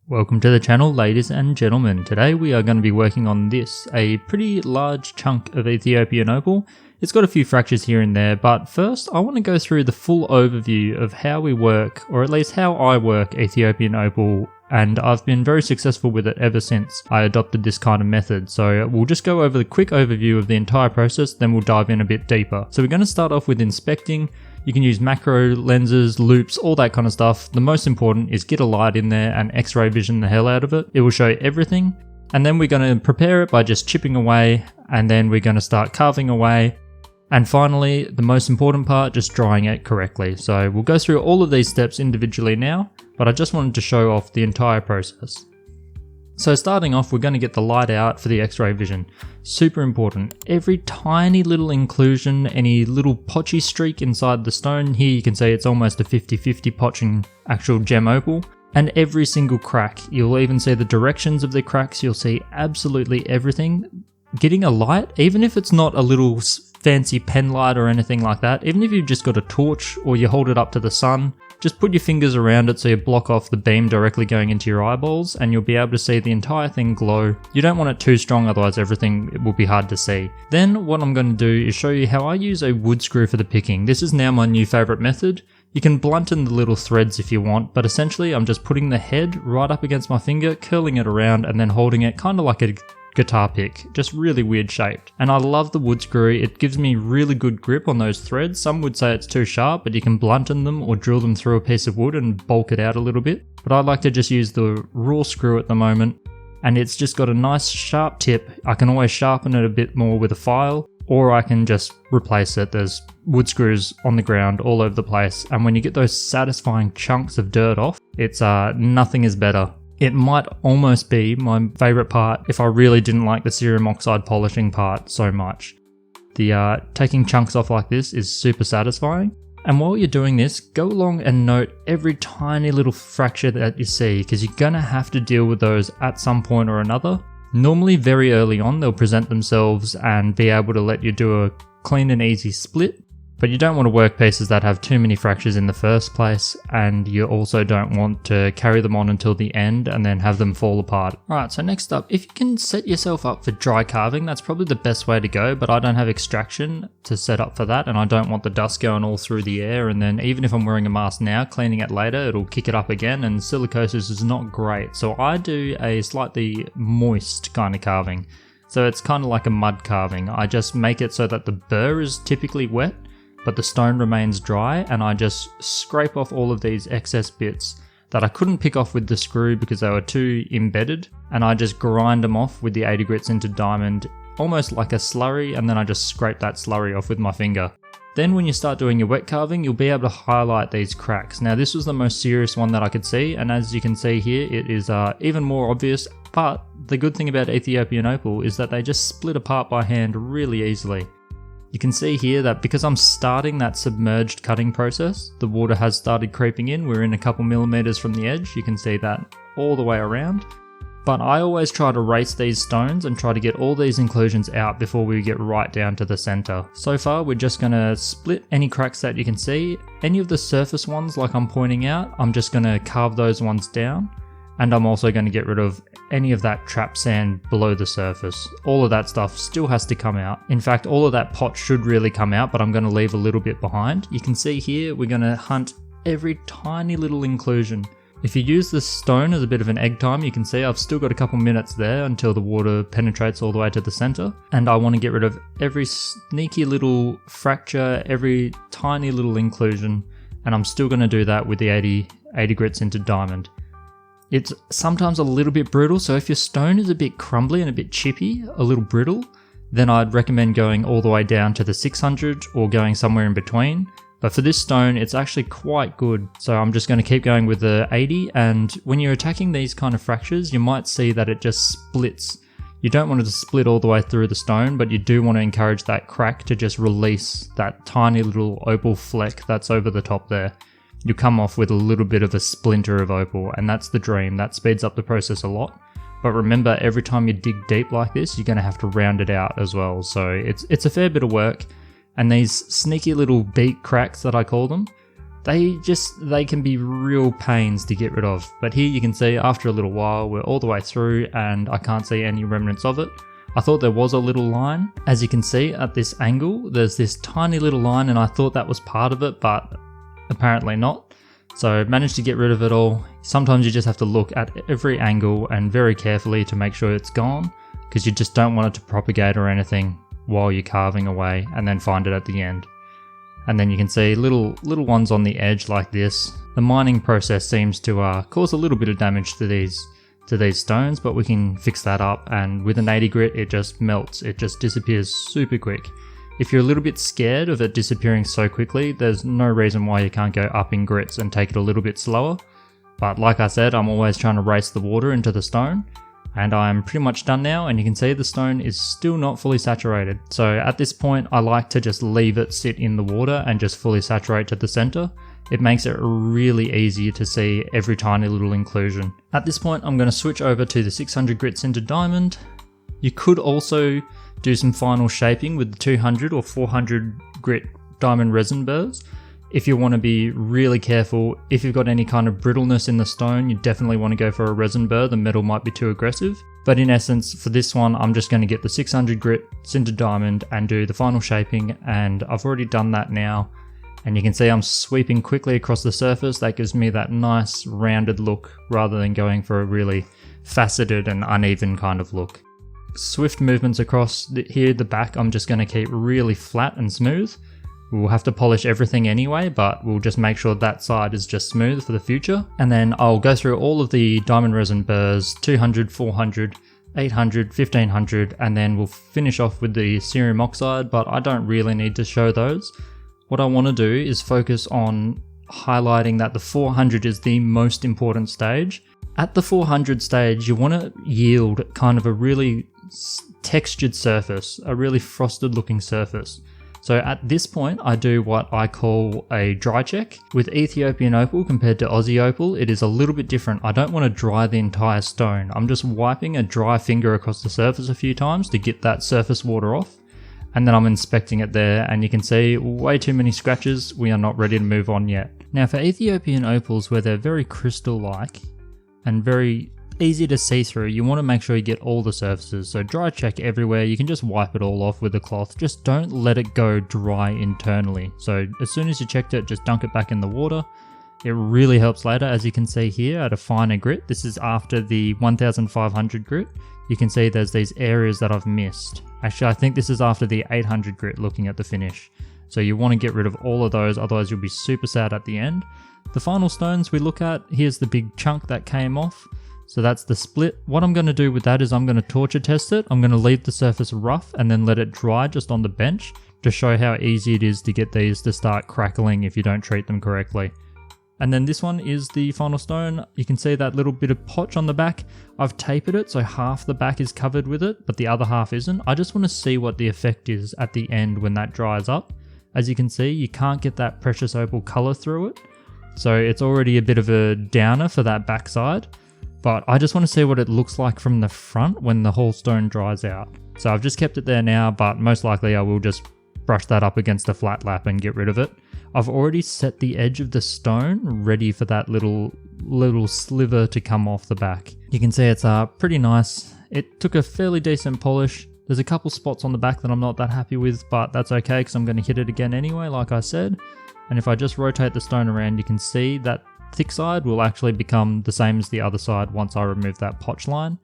Welcome to the channel, ladies and gentlemen. Today we are going to be working on this, a pretty large chunk of Ethiopian Opal. It's got a few fractures here and there, but first I want to go through the full overview of how we work, or at least how I work Ethiopian Opal, and I've been very successful with it ever since I adopted this kind of method. So we'll just go over the quick overview of the entire process, then we'll dive in a bit deeper. So we're going to start off with inspecting. You can use macro, lenses, loops, all that kind of stuff. The most important is get a light in there and X-ray vision the hell out of it. It will show you everything. And then we're going to prepare it by just chipping away, and then we're going to start carving away. And finally, the most important part, just drying it correctly. So we'll go through all of these steps individually now, but I just wanted to show off the entire process. So starting off, we're going to get the light out for the X-ray vision. Super important. Every tiny little inclusion, any little potchy streak inside the stone, here you can see it's almost a 50-50 potching actual gem opal. And every single crack, you'll even see the directions of the cracks, you'll see absolutely everything. Getting a light, even if it's not a little fancy pen light or anything like that, even if you've just got a torch or you hold it up to the sun, just put your fingers around it so you block off the beam directly going into your eyeballs, and you'll be able to see the entire thing glow. You don't want it too strong, otherwise everything will be hard to see. Then what I'm going to do is show you how I use a wood screw for the picking. This is now my new favourite method. You can blunten the little threads if you want, but essentially I'm just putting the head right up against my finger, curling it around, and then holding it kind of like a guitar pick, just really weird shaped. And I love the wood screw, it gives me really good grip on those threads. Some would say it's too sharp, but you can blunten them or drill them through a piece of wood and bulk it out a little bit. But I like to just use the raw screw at the moment, and it's just got a nice sharp tip. I can always sharpen it a bit more with a file, or I can just replace it. There's wood screws on the ground all over the place, and when you get those satisfying chunks of dirt off, it's nothing is better. It might almost be my favourite part if I really didn't like the cerium oxide polishing part so much. The taking chunks off like this is super satisfying. And while you're doing this, go along and note every tiny little fracture that you see, because you're going to have to deal with those at some point or another. Normally very early on they'll present themselves and be able to let you do a clean and easy split. But you don't want to work pieces that have too many fractures in the first place, and you also don't want to carry them on until the end and then have them fall apart. Alright, so next up, if you can set yourself up for dry carving, that's probably the best way to go, but I don't have extraction to set up for that, and I don't want the dust going all through the air, and then even if I'm wearing a mask now, cleaning it later, it'll kick it up again, and silicosis is not great. So I do a slightly moist kind of carving. So it's kind of like a mud carving. I just make it so that the burr is typically wet, but the stone remains dry, and I just scrape off all of these excess bits that I couldn't pick off with the screw because they were too embedded, and I just grind them off with the 80 grits into diamond, almost like a slurry, and then I just scrape that slurry off with my finger. Then when you start doing your wet carving, you'll be able to highlight these cracks. Now this was the most serious one that I could see, and as you can see here, it is even more obvious, but the good thing about Ethiopian Opal is that they just split apart by hand really easily. You can see here that because I'm starting that submerged cutting process, the water has started creeping in. We're in a couple millimeters from the edge. You can see that all the way around. But I always try to race these stones and try to get all these inclusions out before we get right down to the center. So far, we're just going to split any cracks that you can see. Any of the surface ones, like I'm pointing out, I'm just going to carve those ones down. And I'm also going to get rid of any of that trapped sand below the surface. All of that stuff still has to come out. In fact, all of that pot should really come out, but I'm going to leave a little bit behind. You can see here, we're going to hunt every tiny little inclusion. If you use this stone as a bit of an egg time, you can see I've still got a couple minutes there until the water penetrates all the way to the center. And I want to get rid of every sneaky little fracture, every tiny little inclusion. And I'm still going to do that with the 80 grits into diamond. It's sometimes a little bit brittle, so if your stone is a bit crumbly and a bit chippy, a little brittle, then I'd recommend going all the way down to the 600 or going somewhere in between. But for this stone, it's actually quite good. So I'm just going to keep going with the 80, and when you're attacking these kind of fractures, you might see that it just splits. You don't want it to split all the way through the stone, but you do want to encourage that crack to just release that tiny little opal fleck that's over the top there. You come off with a little bit of a splinter of opal, and that's the dream. That speeds up the process a lot. But remember, every time you dig deep like this, you're going to have to round it out as well. So it's a fair bit of work. And these sneaky little beak cracks that I call them, they can be real pains to get rid of. But here you can see after a little while we're all the way through and I can't see any remnants of it. I thought there was a little line. As you can see at this angle, there's this tiny little line and I thought that was part of it, but apparently not. So managed to get rid of it all. Sometimes you just have to look at every angle and very carefully to make sure it's gone, because you just don't want it to propagate or anything while you're carving away and then find it at the end. And then you can see little ones on the edge like this. The mining process seems to cause a little bit of damage to these stones, but we can fix that up, and with an 80 grit it just melts, it just disappears super quick. If you're a little bit scared of it disappearing so quickly, there's no reason why you can't go up in grits and take it a little bit slower. But like I said, I'm always trying to race the water into the stone, and I'm pretty much done now, and you can see the stone is still not fully saturated. So at this point I like to just leave it sit in the water and just fully saturate to the center. It makes it really easy to see every tiny little inclusion. At this point I'm going to switch over to the 600 grit sintered diamond. You could also do some final shaping with the 200 or 400 grit diamond resin burrs. If you want to be really careful, if you've got any kind of brittleness in the stone, you definitely want to go for a resin burr. The metal might be too aggressive. But in essence, for this one, I'm just going to get the 600 grit sintered diamond and do the final shaping, and I've already done that now. And you can see I'm sweeping quickly across the surface. That gives me that nice rounded look rather than going for a really faceted and uneven kind of look. Swift movements across here, the back, I'm just going to keep really flat and smooth. We'll have to polish everything anyway, but we'll just make sure that side is just smooth for the future. And then I'll go through all of the diamond resin burrs, 200, 400, 800, 1500, and then we'll finish off with the cerium oxide, but I don't really need to show those. What I want to do is focus on highlighting that the 400 is the most important stage. At the 400 stage, you want to yield kind of a really textured surface, a really frosted looking surface. So at this point, I do what I call a dry check. With Ethiopian Opal compared to Aussie Opal, it is a little bit different. I don't want to dry the entire stone. I'm just wiping a dry finger across the surface a few times to get that surface water off. And then I'm inspecting it there, and you can see way too many scratches. We are not ready to move on yet. Now for Ethiopian Opals, where they're very crystal-like and very easy to see through, you want to make sure you get all the surfaces. So dry check everywhere. You can just wipe it all off with a cloth. Just don't let it go dry internally. So as soon as you checked it, just dunk it back in the water. It really helps later, as you can see here at a finer grit. This is after the 1500 grit. You can see there's these areas that I've missed. Actually, I think this is after the 800 grit looking at the finish. So you want to get rid of all of those, otherwise you'll be super sad at the end. The final stones we look at, here's the big chunk that came off. So that's the split. What I'm going to do with that is I'm going to torture test it. I'm going to leave the surface rough and then let it dry just on the bench to show how easy it is to get these to start crackling if you don't treat them correctly. And then this one is the final stone. You can see that little bit of potch on the back. I've tapered it so half the back is covered with it, but the other half isn't. I just want to see what the effect is at the end when that dries up. As you can see, you can't get that precious opal color through it. So it's already a bit of a downer for that back side. But I just want to see what it looks like from the front when the whole stone dries out. So I've just kept it there now, but most likely I will just brush that up against a flat lap and get rid of it. I've already set the edge of the stone ready for that little sliver to come off the back. You can see it's pretty nice. It took a fairly decent polish. There's a couple spots on the back that I'm not that happy with, but that's okay because I'm going to hit it again anyway, like I said. And if I just rotate the stone around, you can see that thick side will actually become the same as the other side once I remove that potch line.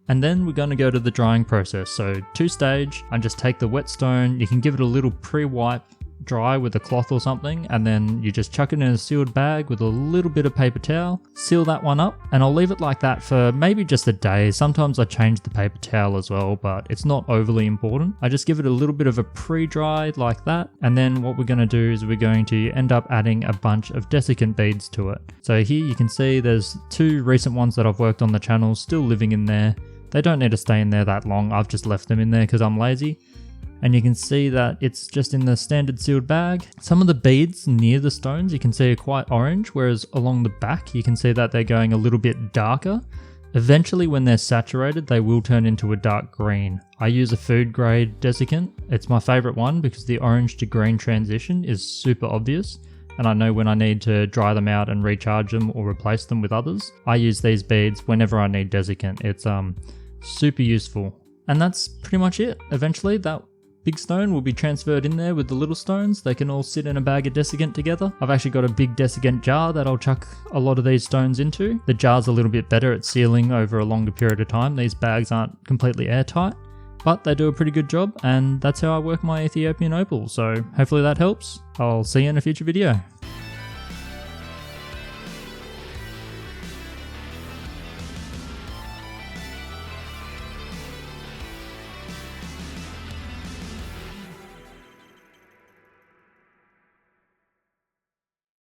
And then we're going to go to the drying process. So 2-stage, I just take the wet stone, you can give it a little pre-wipe dry with a cloth or something, and then you just chuck it in a sealed bag with a little bit of paper towel, seal that one up, and I'll leave it like that for maybe just a day. Sometimes I change the paper towel as well, but it's not overly important. I just give it a little bit of a pre-dry like that, and then what we're going to do is we're going to end up adding a bunch of desiccant beads to it. So here you can see there's 2 recent ones that I've worked on the channel still living in there. They don't need to stay in there that long, I've just left them in there because I'm lazy. And you can see that it's just in the standard sealed bag. Some of the beads near the stones you can see are quite orange, whereas along the back you can see that they're going a little bit darker. Eventually when they're saturated they will turn into a dark green. I use a food grade desiccant. It's my favourite one because the orange to green transition is super obvious. and I know when I need to dry them out and recharge them or replace them with others. I use these beads whenever I need desiccant. It's super useful. And that's pretty much it. Eventually that big stone will be transferred in there with the little stones. They can all sit in a bag of desiccant together. I've actually got a big desiccant jar that I'll chuck a lot of these stones into. The jar's a little bit better at sealing over a longer period of time. These bags aren't completely airtight, but they do a pretty good job, and that's how I work my Ethiopian opal. So hopefully that helps. I'll see you in a future video.